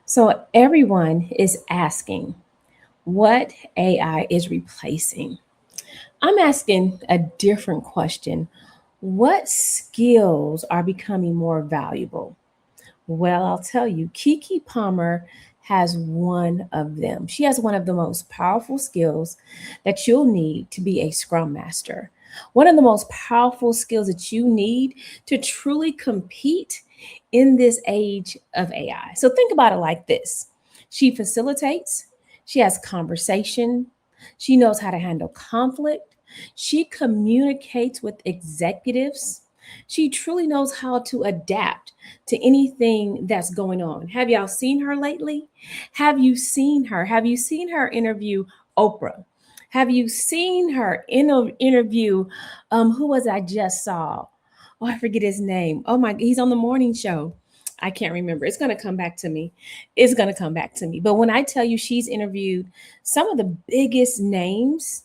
So everyone is asking what AI is replacing. I'm asking a different question. What skills are becoming more valuable? Well, I'll tell you, Keke Palmer has one of them. She has one of the most powerful skills that you'll need to be a Scrum Master. One of the most powerful skills that you need to truly compete in this age of AI. So think about it like this: she facilitates, she has conversation, she knows how to handle conflict, she communicates with executives, she truly knows how to adapt to anything that's going on. Have y'all seen her lately? Have you seen her? Have you seen her interview Oprah? Have you seen her interview? Who was I just saw? Oh, I forget his name. Oh my, he's on the morning show. I can't remember. It's going to come back to me. It's going to come back to me. But when I tell you she's interviewed some of the biggest names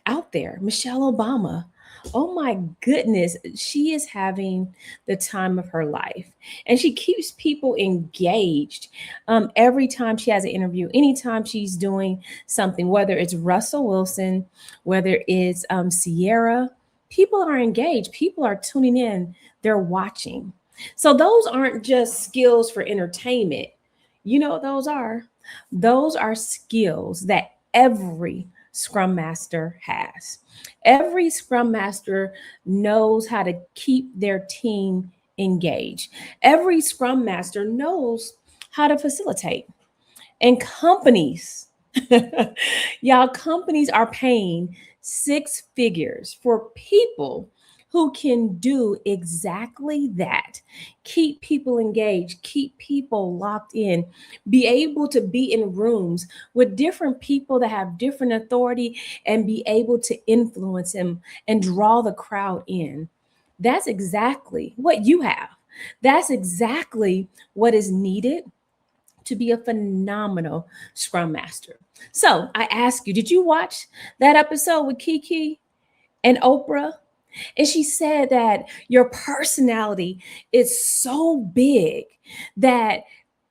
out there, Michelle Obama. Oh my goodness, she is having the time of her life. And she keeps people engaged every time she has an interview, anytime she's doing something, whether it's Russell Wilson, whether it's Sierra, people are engaged. People are tuning in, they're watching. So those aren't just skills for entertainment. You know what those are? Those are skills that every Scrum Master has. Every Scrum Master knows how to keep their team engaged. Every Scrum Master knows how to facilitate. And companies, y'all, companies are paying six figures for people who can do exactly that. Keep people engaged, keep people locked in, be able to be in rooms with different people that have different authority and be able to influence them and draw the crowd in. That's exactly what you have. That's exactly what is needed to be a phenomenal Scrum Master. So I ask you, did you watch that episode with Kiki and Oprah? And she said that your personality is so big that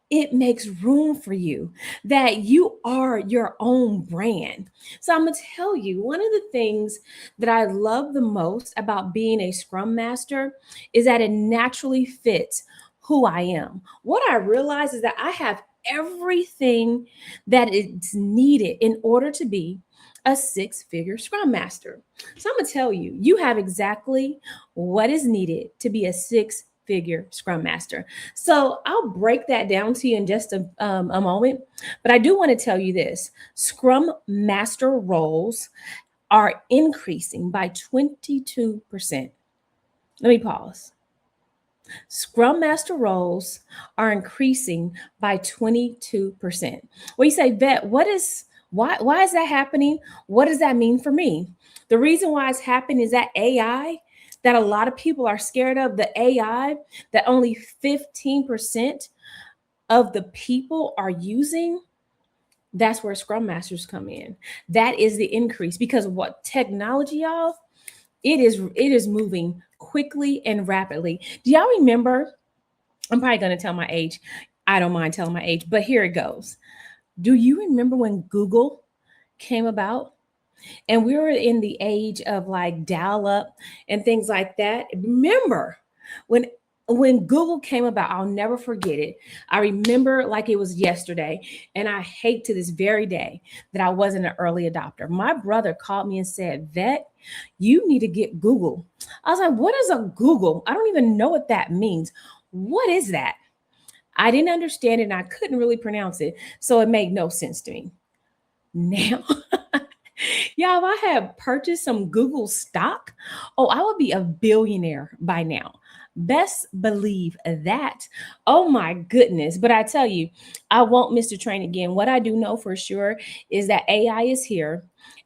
it makes room for you, that you are your own brand. So I'm going to tell you, one of the things that I love the most about being a Scrum Master is that it naturally fits who I am. What I realize is that I have everything that is needed in order to be a six-figure Scrum Master. So I'm going to tell you, you have exactly what is needed to be a six-figure Scrum Master. So I'll break that down to you in just a moment. But I do want to tell you this: Scrum Master roles are increasing by 22%. Let me pause. Scrum Master roles are increasing by 22%. Well, you say, Vett, why is that happening? What does that mean for me? The reason why it's happening is that AI that a lot of people are scared of, the AI that only 15% of the people are using, that's where Scrum Masters come in. That is the increase because what technology, y'all, it is moving quickly and rapidly. Do y'all remember? I'm probably going to tell my age. I don't mind telling my age, but here it goes. Do you remember when Google came about? And we were in the age of like dial up and things like that. Remember when Google came about, I'll never forget it. I remember like it was yesterday, and I hate to this very day that I wasn't an early adopter. My brother called me and said, Vett, you need to get Google. I was like, what is a Google? I don't even know what that means. What is that? I didn't understand it and I couldn't really pronounce it. So it made no sense to me. Now, y'all, if I had purchased some Google stock, oh, I would be a billionaire by now. Best believe that. Oh my goodness. But I tell you, I won't miss the train again. What I do know for sure is that AI is here.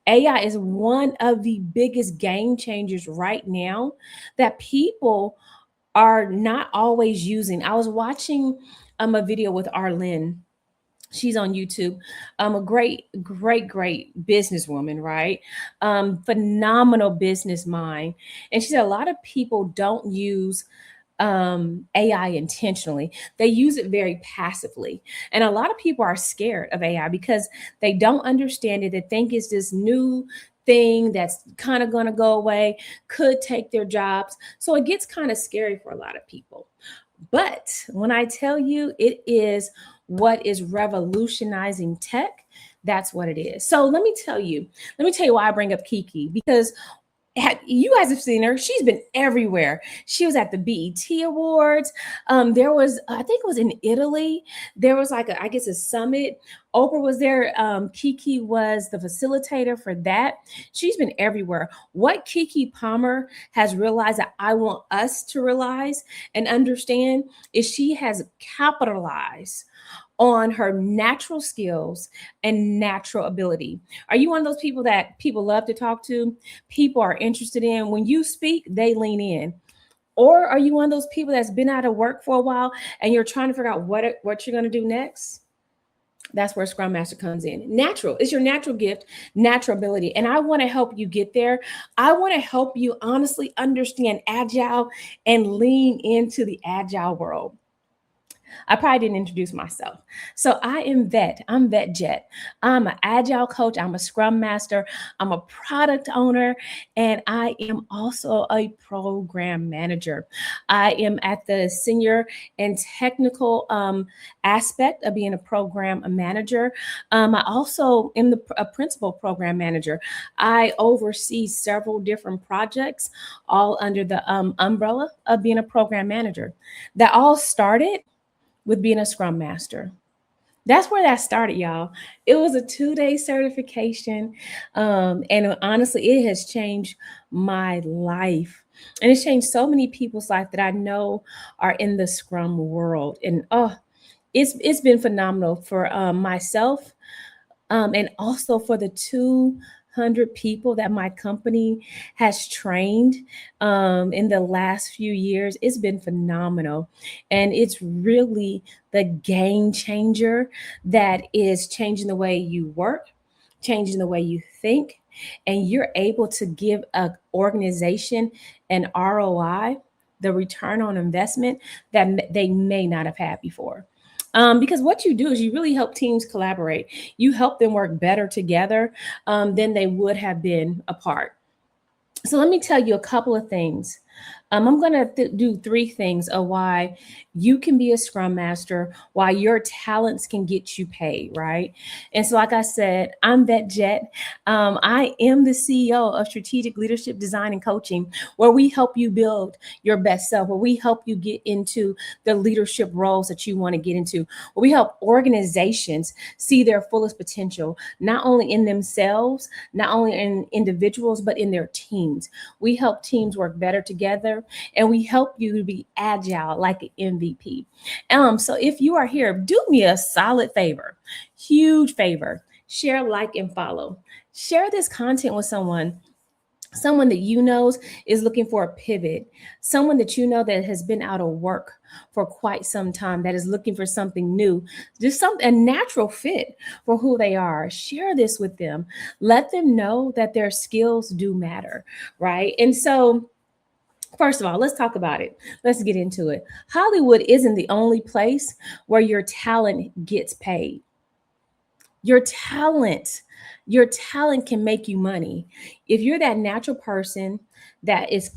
AI is one of the biggest game changers right now that people are not always using. I was watching a video with Arlene. She's on YouTube. A great businesswoman, right? Phenomenal business mind. And she said a lot of people don't use AI intentionally. They use it very passively. And a lot of people are scared of AI because they don't understand it. They think it's this new thing that's kind of going to go away, could take their jobs. So it gets kind of scary for a lot of people. But when I tell you it is what is revolutionizing tech, that's what it is. So let me tell you why I bring up Keke, because you guys have seen her. She's been everywhere. She was at the BET Awards. There was, I think it was in Italy. There was like I guess a summit. Oprah was there. Keke was the facilitator for that. She's been everywhere. What Keke Palmer has realized that I want us to realize and understand is she has capitalized on her natural skills and natural ability. Are you one of those people that people love to talk to? People are interested in. When you speak, they lean in. Or are you one of those people that's been out of work for a while and you're trying to figure out what you're going to do next? That's where Scrum Master comes in. Natural. It's your natural gift, natural ability. And I want to help you get there. I want to help you honestly understand agile and lean into the agile world. I probably didn't introduce myself. So I am Vett. I'm Vett Jett. I'm an agile coach. I'm a scrum master. I'm a product owner. And I am also a program manager. I am at the senior and technical aspect of being a program manager. I also am a principal program manager. I oversee several different projects, all under the umbrella of being a program manager. That all started with being a Scrum Master. That's where that started, y'all. It was a 2-day certification. And honestly, it has changed my life. And it's changed so many people's life that I know are in the Scrum world. And it's been phenomenal for myself, and also for the 200 people that my company has trained in the last few years. It's been phenomenal. And it's really the game changer that is changing the way you work, changing the way you think, and you're able to give an organization an ROI, the return on investment that they may not have had before. Because what you do is you really help teams collaborate. You help them work better together than they would have been apart. So let me tell you a couple of things. I'm going to do 3 things of why you can be a Scrum Master, why your talents can get you paid, right? And so, like I said, I'm Vett Jett. I am the CEO of Strategic Leadership Design and Coaching, where we help you build your best self, where we help you get into the leadership roles that you want to get into, where we help organizations see their fullest potential, not only in themselves, not only in individuals, but in their teams. We help teams work better together, and we help you to be agile like an MVP. So if you are here, do me a solid favor, huge favor. Share, like, and follow. Share this content with someone that you know is looking for a pivot, someone that you know that has been out of work for quite some time, that is looking for something new, just a natural fit for who they are. Share this with them. Let them know that their skills do matter, right? And so, first of all, let's talk about it. Let's get into it. Hollywood isn't the only place where your talent gets paid. Your talent, your talent can make you money. If you're that natural person that is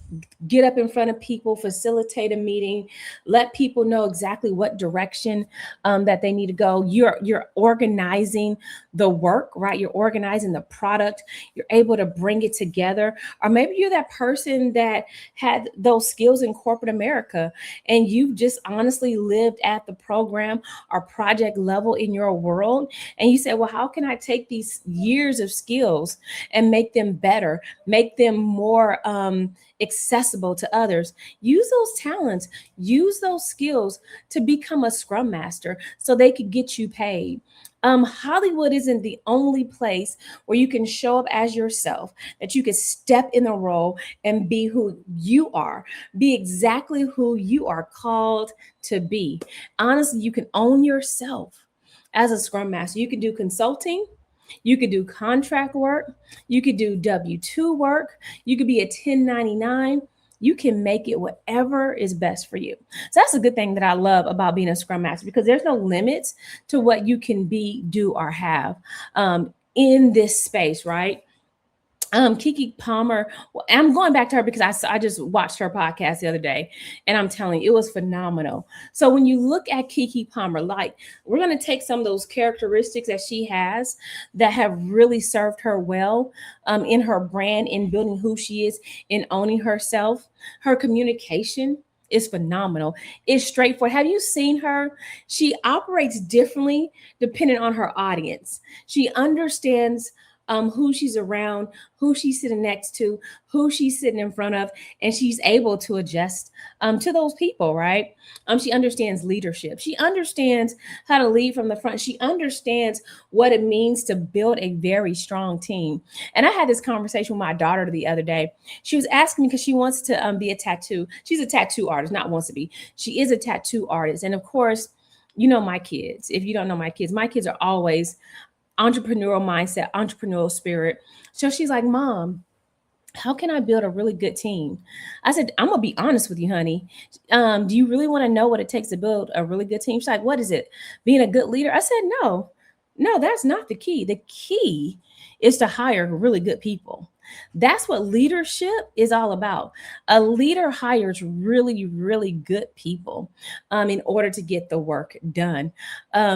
get up in front of people, facilitate a meeting, let people know exactly what direction that they need to go. You're organizing the work, right? You're organizing the product. You're able to bring it together. Or maybe you're that person that had those skills in corporate America and you've just honestly lived at the program or project level in your world. And you say, well, how can I take these years of skills and make them better, make them more accessible to others? Use those talents, use those skills to become a Scrum Master so they could get you paid. Hollywood isn't the only place where you can show up as yourself, that you can step in the role and be who you are, be exactly who you are called to be. Honestly, you can own yourself as a Scrum Master. You can do consulting, you could do contract work, you could do W-2 work, you could be a 1099. You can make it whatever is best for you. So that's a good thing that I love about being a Scrum Master, because there's no limits to what you can be, do, or have in this space, right? Keke Palmer. Well, I'm going back to her because I just watched her podcast the other day, and I'm telling you, it was phenomenal. So when you look at Keke Palmer, like, we're going to take some of those characteristics that she has that have really served her well in her brand, in building who she is, in owning herself. Her communication is phenomenal. It's straightforward. Have you seen her? She operates differently depending on her audience. She understands who she's around, who she's sitting next to, who she's sitting in front of, and she's able to adjust to those people, right? She understands leadership. She understands how to lead from the front. She understands what it means to build a very strong team. And I had this conversation with my daughter the other day. She was asking me because she wants to be a tattoo. She's a tattoo artist, not wants to be. She is a tattoo artist. And of course, you know my kids. If you don't know my kids are always entrepreneurial mindset, entrepreneurial spirit. So she's like, Mom, how can I build a really good team? I said, I'm gonna be honest with you, honey. Do you really want to know what it takes to build a really good team? She's like, what is it? Being a good leader? I said, no, that's not the key. The key is to hire really good people. That's what leadership is all about. A leader hires really, really good people in order to get the work done.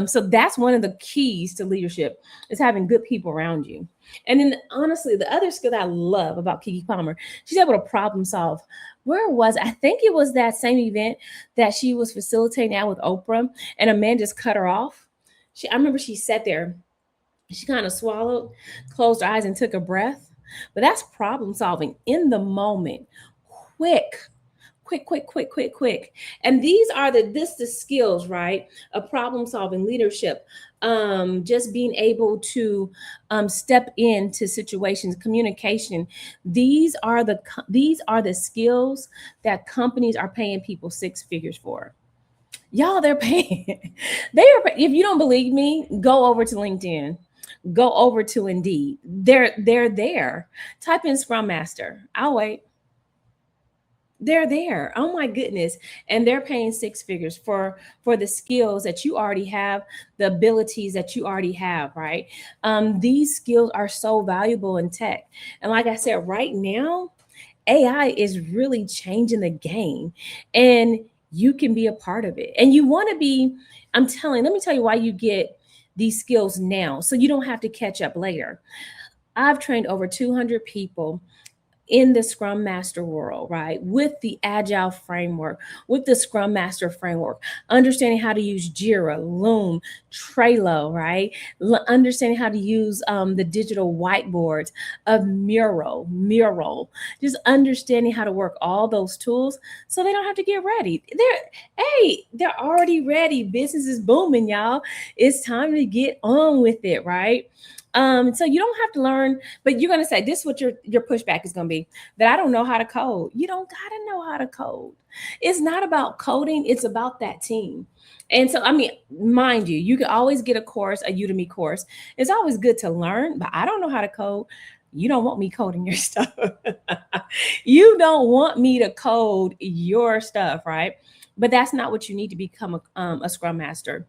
So that's one of the keys to leadership, is having good people around you. And then honestly, the other skill that I love about Keke Palmer, she's able to problem solve. Where was I think it was that same event that she was facilitating out with Oprah, and a man just cut her off. I remember she sat there, she kind of swallowed, closed her eyes, and took a breath. But that's problem solving in the moment. Quick, quick, quick, quick, quick, quick. And these are the skills, right? Of problem solving, leadership, just being able to step into situations, communication. These are the skills that companies are paying people six figures for. Y'all, they're paying. If you don't believe me, go over to LinkedIn. Go over to Indeed. They're there. Type in Scrum Master. I'll wait. They're there. Oh my goodness. And they're paying six figures for the skills that you already have, the abilities that you already have, right? These skills are so valuable in tech. And like I said, right now, AI is really changing the game, and you can be a part of it. And you want to be, let me tell you why you get these skills now, so you don't have to catch up later. I've trained over 200 people in the Scrum Master world, right? With the Agile framework, with the Scrum Master framework, understanding how to use Jira, Loom, Trello, right? Understanding how to use the digital whiteboards of Mural, just understanding how to work all those tools so they don't have to get ready. They're already ready. Business is booming, y'all. It's time to get on with it, right? So you don't have to learn, but you're gonna say this is what your pushback is gonna be, that I don't know how to code. You don't gotta know how to code. It's not about coding, it's about that team. And so, I mean, mind you, you can always get a course, a Udemy course. It's always good to learn, but I don't know how to code. You don't want me coding your stuff. You don't want me to code your stuff, right? But that's not what you need to become a Scrum Master.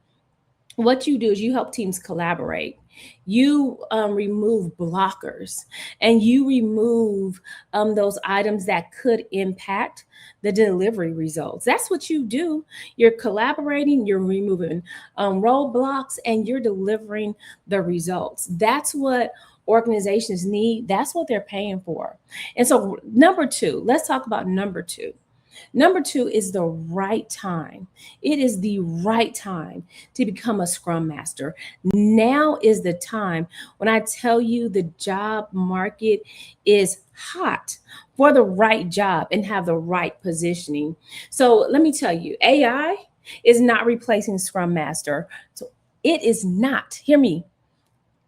What you do is you help teams collaborate. You remove blockers, and you remove those items that could impact the delivery results. That's what you do. You're collaborating, you're removing roadblocks, and you're delivering the results. That's what organizations need. That's what they're paying for. And so, number two, let's talk about number two. Number two is the right time. It is the right time to become a Scrum Master. Now is the time. When I tell you the job market is hot for the right job and have the right positioning. So let me tell you, AI is not replacing Scrum Master. So it is not. Hear me.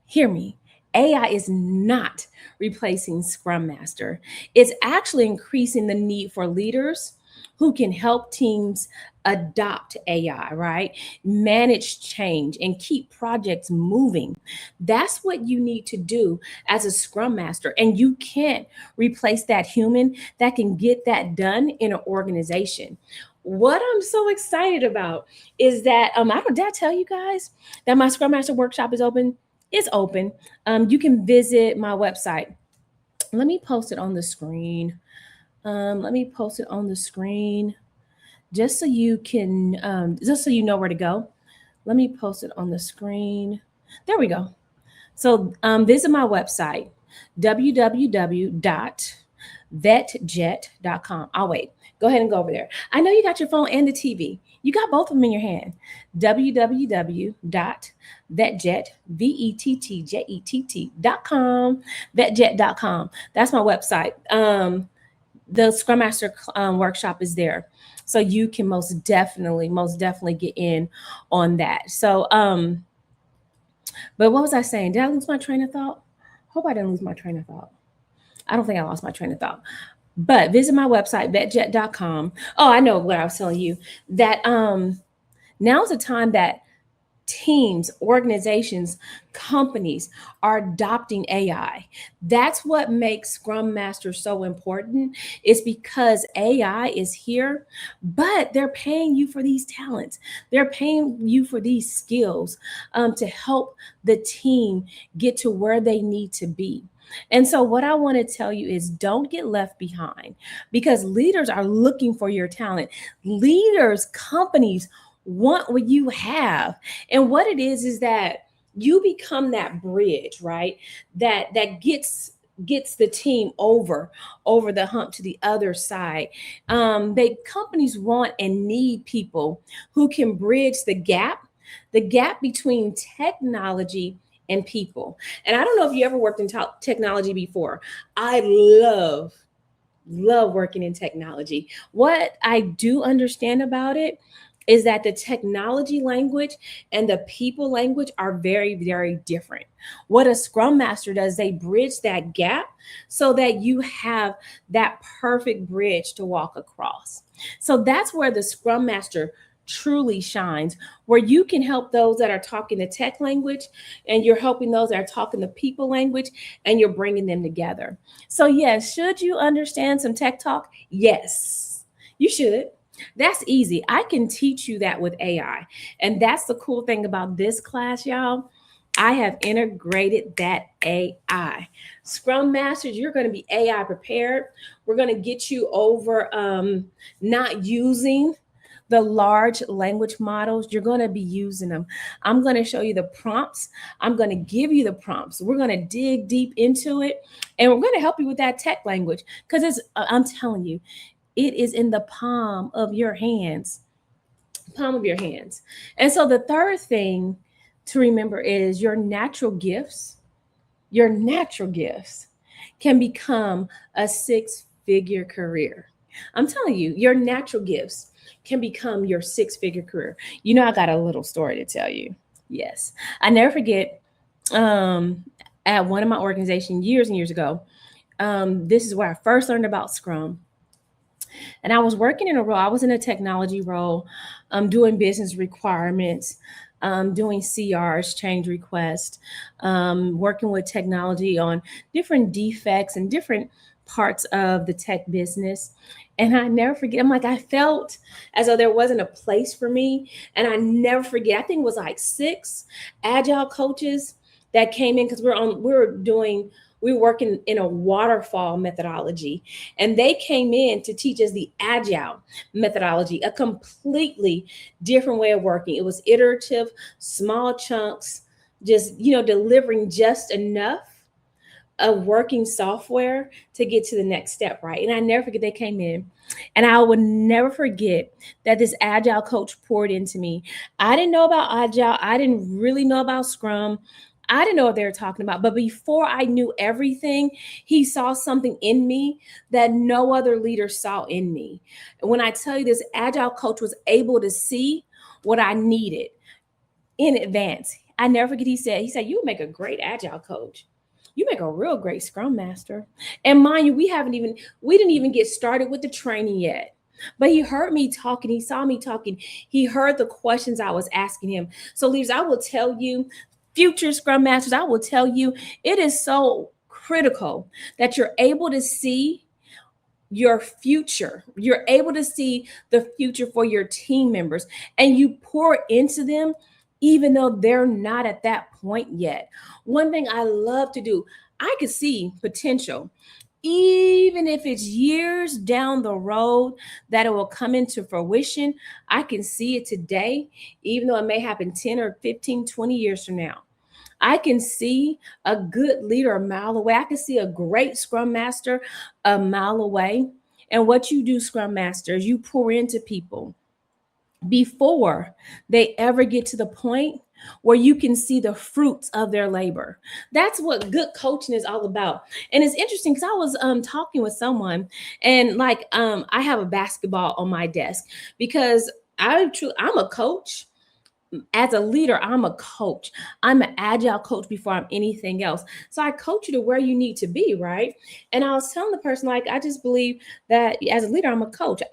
Hear me. AI is not replacing Scrum Master. It's actually increasing the need for leaders who can help teams adopt AI, right? Manage change and keep projects moving. That's what you need to do as a Scrum Master. And you can't replace that human that can get that done in an organization. What I'm so excited about is that did I tell you guys that my Scrum Master workshop is open? It's open. You can visit my website. Let me post it on the screen. Let me post it on the screen just so you can, just so you know where to go. Let me post it on the screen. There we go. So visit my website, www.vettjett.com. I'll wait. Go ahead and go over there. I know you got your phone and the TV. You got both of them in your hand. www.vettjett.com. Vettjett.com. That's my website. The Scrum Master workshop is there. So you can most definitely get in on that. So, but what was I saying? Did I lose my train of thought? Hope I didn't lose my train of thought. I don't think I lost my train of thought. But visit my website, vettjett.com. Oh, I know what I was telling you. That now's the time that teams, organizations, companies are adopting AI. That's what makes Scrum Master so important. It's because AI is here, but they're paying you for these talents. They're paying you for these skills to help the team get to where they need to be. And so, what I want to tell you is don't get left behind because leaders are looking for your talent. Leaders, companies want what you have. And what it is that you become that bridge, right? That gets the team over the hump to the other side. They companies want and need people who can bridge the gap between technology and people. And I don't know if you ever worked in technology before. I love working in technology. What I do understand about it is that the technology language and the people language are very, very different. What a Scrum Master does, they bridge that gap so that you have that perfect bridge to walk across. So that's where the Scrum Master truly shines, where you can help those that are talking the tech language and you're helping those that are talking the people language and you're bringing them together. So yes, should you understand some tech talk? Yes, you should. That's easy. I can teach you that with AI. And that's the cool thing about this class, y'all. I have integrated that AI. Scrum Masters, you're going to be AI prepared. We're going to get you over not using the large language models. You're going to be using them. I'm going to show you the prompts. I'm going to give you the prompts. We're going to dig deep into it. And we're going to help you with that tech language because I'm telling you, it is in the palm of your hands. Palm of your hands. And so the third thing to remember is your natural gifts can become a six-figure career. I'm telling you, your natural gifts can become your six-figure career. You know, I got a little story to tell you. Yes. I never forget at one of my organizations years and years ago, this is where I first learned about Scrum. And I was working in a role, I was in a technology role, doing business requirements, doing CRs, change requests, working with technology on different defects and different parts of the tech business. And I never forget, I felt as though there wasn't a place for me. And I never forget, I think it was like 6 agile coaches that came in because we were working in a waterfall methodology, and they came in to teach us the agile methodology, a completely different way of working. It was iterative, small chunks, just, delivering just enough of working software to get to the next step, right? And I never forget they came in, and I would never forget that this agile coach poured into me. I didn't know about agile. I didn't really know about Scrum. I didn't know what they were talking about, but before I knew everything, he saw something in me that no other leader saw in me. And when I tell you this, agile coach was able to see what I needed in advance. I never forget, he said, you make a great agile coach. You make a real great Scrum Master. And mind you, we didn't even get started with the training yet. But he heard me talking. He saw me talking. He heard the questions I was asking him. So, leaders, I will tell you, future Scrum Masters, I will tell you, it is so critical that you're able to see your future. You're able to see the future for your team members, and you pour into them even though they're not at that point yet. One thing I love to do, I can see potential even if it's years down the road that it will come into fruition. I can see it today, even though it may happen 10 or 15, 20 years from now. I can see a good leader a mile away. I can see a great Scrum Master a mile away. And what you do, Scrum Masters, you pour into people before they ever get to the point where you can see the fruits of their labor. That's what good coaching is all about. And it's interesting because I was talking with someone, and I have a basketball on my desk because I'm a coach. As a leader, I'm a coach. I'm an agile coach before I'm anything else. So I coach you to where you need to be, right? And I was telling the person, like, I just believe that as a leader, I'm a coach.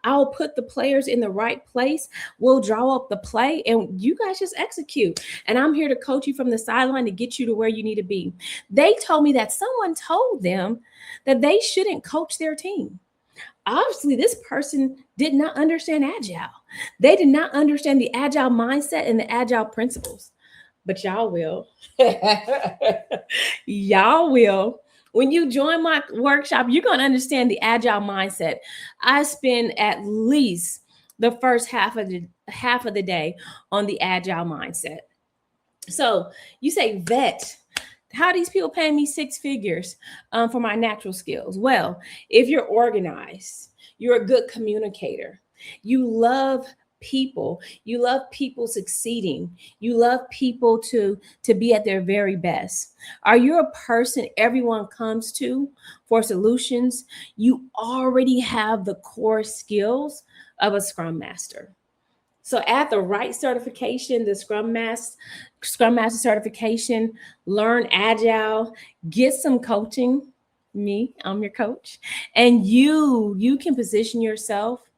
I'll put the players in the right place. We'll draw up the play and you guys just execute. And I'm here to coach you from the sideline to get you to where you need to be. They told me that someone told them that they shouldn't coach their team. Obviously, this person did not understand agile. They did not understand the agile mindset and the agile principles. But y'all will. Y'all will. When you join my workshop, you're going to understand the agile mindset. I spend at least the first half of the day on the agile mindset. So you say, Vett, how these people paying me six figures for my natural skills? Well, if you're organized, you're a good communicator, you love people, you love people succeeding, you love people to be at their very best. Are you a person everyone comes to for solutions? You already have the core skills of a Scrum Master. So at the right certification, the Scrum Master certification, learn Agile, get some coaching. Me, I'm your coach, and you can position yourself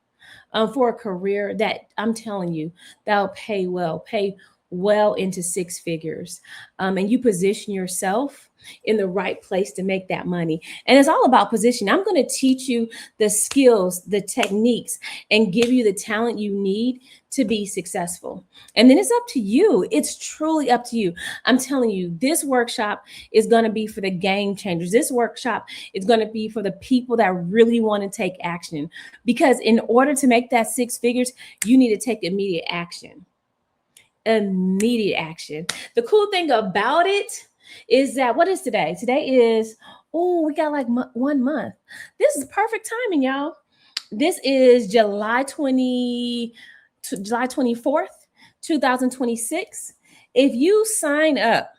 for a career that I'm telling you that'll pay well into six figures, and you position yourself in the right place to make that money. And it's all about positioning. I'm going to teach you the skills, the techniques, and give you the talent you need to be successful. And then it's up to you. It's truly up to you. I'm telling you, this workshop is going to be for the game changers. This workshop is going to be for the people that really want to take action. Because in order to make that six figures, you need to take immediate action. Immediate action. The cool thing about it is that, what is today? Today is, we got like 1 month. This is perfect timing, y'all. This is July 24th, 2026. If you sign up,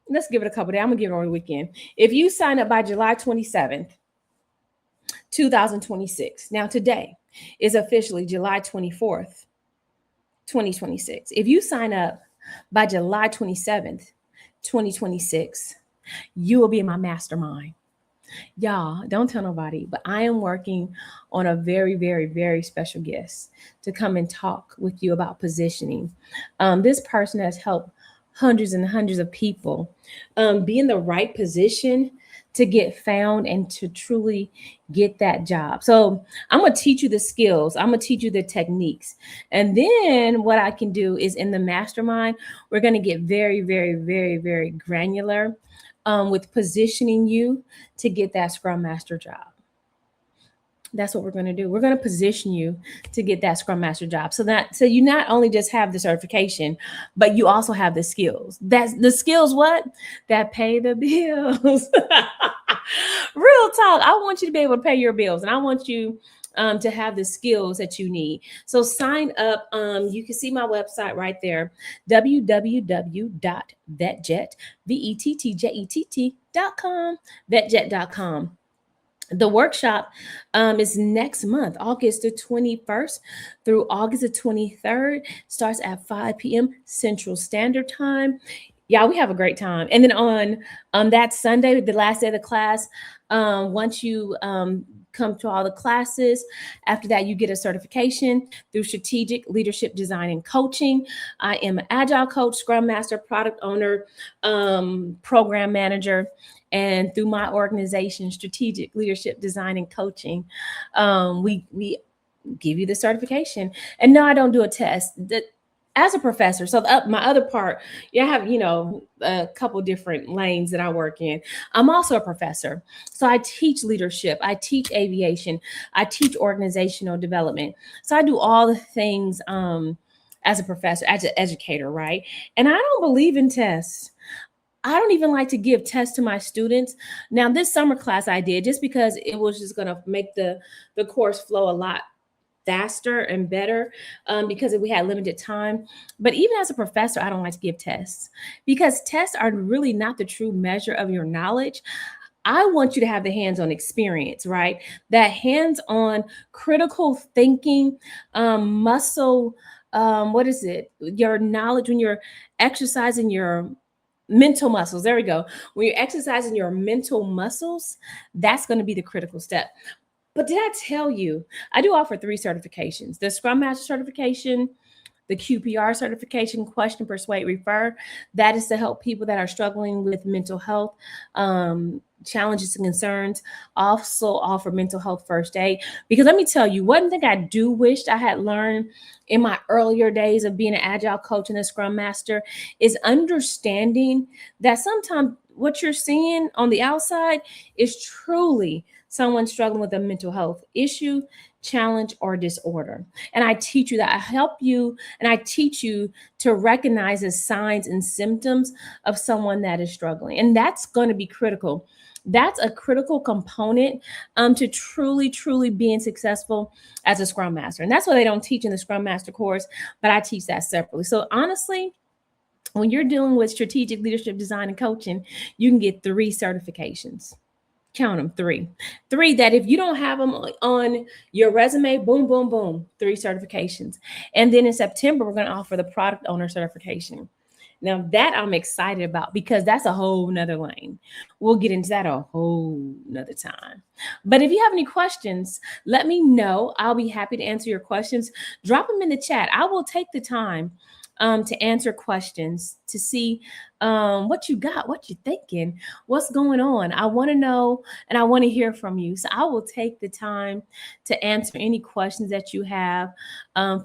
let's give it a couple days. I'm gonna give it over the weekend. If you sign up by July 27th, 2026. Now today is officially July 24th, 2026. If you sign up by July 27th, 2026, you will be in my mastermind. Y'all, don't tell nobody, but I am working on a very, very, very special guest to come and talk with you about positioning. This person has helped hundreds and hundreds of people be in the right position to get found and to truly get that job. So I'm going to teach you the skills. I'm going to teach you the techniques. And then what I can do is in the mastermind, we're going to get very, very, very, very granular with positioning you to get that Scrum Master job. That's what we're going to do. We're going to position you to get that Scrum Master job. So you not only just have the certification, but you also have the skills. That's the skills what? That pay the bills. Real talk. I want you to be able to pay your bills, and I want you to have the skills that you need. So sign up. You can see my website right there, www.vettjett.com, vettjett.com. The workshop is next month, August the 21st through August the 23rd. Starts at 5 p.m. Central Standard Time. Yeah, we have a great time. And then on that Sunday, the last day of the class, once you come to all the classes. After that, you get a certification through Strategic Leadership Design and Coaching. I am an Agile coach, Scrum Master, product owner, program manager. And through my organization, Strategic Leadership Design and Coaching, we give you the certification. And no, I don't do a test. As a professor, so my other part, I have a couple different lanes that I work in. I'm also a professor, so I teach leadership, I teach aviation, I teach organizational development. So I do all the things as a professor, as an educator, right? And I don't believe in tests. I don't even like to give tests to my students. Now, this summer class I did just because it was just going to make the course flow a lot faster and better, because we had limited time. But even as a professor, I don't like to give tests because tests are really not the true measure of your knowledge. I want you to have the hands-on experience, right? That hands-on critical thinking, muscle, what is it? Your knowledge when you're exercising your mental muscles. There we go. When you're exercising your mental muscles, that's going to be the critical step. But did I tell you, I do offer 3 certifications: the Scrum Master certification, the QPR certification, Question, Persuade, Refer. That is to help people that are struggling with mental health challenges and concerns. Also offer mental health first aid. Because let me tell you, one thing I do wish I had learned in my earlier days of being an Agile coach and a Scrum Master is understanding that sometimes what you're seeing on the outside is truly someone struggling with a mental health issue, challenge, or disorder. And I teach you that. I help you and I teach you to recognize the signs and symptoms of someone that is struggling. And that's going to be critical. That's a critical component to truly being successful as a Scrum Master. And that's what they don't teach in the Scrum Master course, but I teach that separately. So honestly, when you're dealing with strategic leadership design and coaching, you can get 3 certifications. Count them, 3 that if you don't have them on your resume, boom, boom, boom, 3 certifications. And then in September, we're going to offer the product owner certification. Now that I'm excited about because that's a whole nother lane. We'll get into that a whole nother time. But if you have any questions, let me know. I'll be happy to answer your questions. Drop them in the chat. I will take the time to answer questions, to see what you got, what you're thinking, what's going on. I want to know and I want to hear from you. So I will take the time to answer any questions that you have.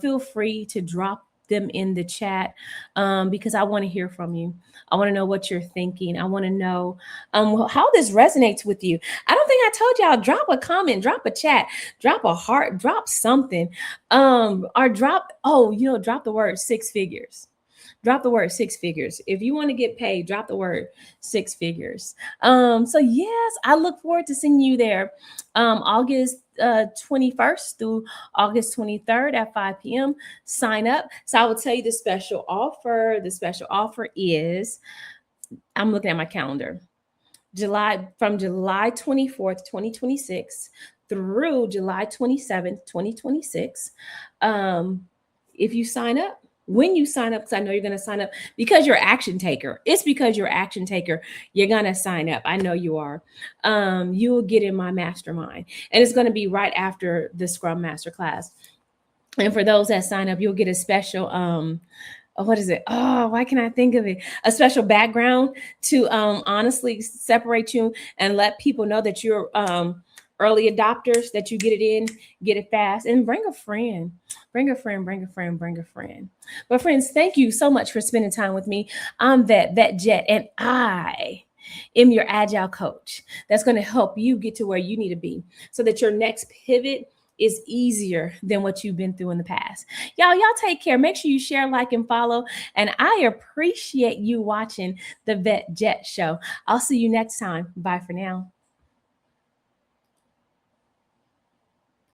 Feel free to drop them in the chat because I want to hear from you. I want to know what you're thinking. I want to know how this resonates with you. I don't think I told y'all, drop a comment, drop a chat, drop a heart, drop something, or drop the word 6 figures. Drop the word 6 figures. If you want to get paid, drop the word 6 figures. So yes, I look forward to seeing you there. August 21st through August 23rd at 5 p.m. Sign up. So I will tell you the special offer. The special offer is, I'm looking at my calendar, from July 24th, 2026 through July 27th, 2026. If you sign up, when you sign up, because I know you're going to sign up because you're an action taker. It's because you're an action taker. You're going to sign up. I know you are. You will get in my mastermind. And it's going to be right after the Scrum Master class. And for those that sign up, you'll get a special, what is it? Oh, why can't I think of it? A special background to honestly separate you and let people know that you're early adopters, that you get it fast, and bring a friend. But friends, thank you so much for spending time with me. I'm Vett Jett, and I am your Agile coach that's going to help you get to where you need to be so that your next pivot is easier than what you've been through in the past. Y'all take care. Make sure you share, like, and follow. And I appreciate you watching the Vett Jett Show. I'll see you next time. Bye for now.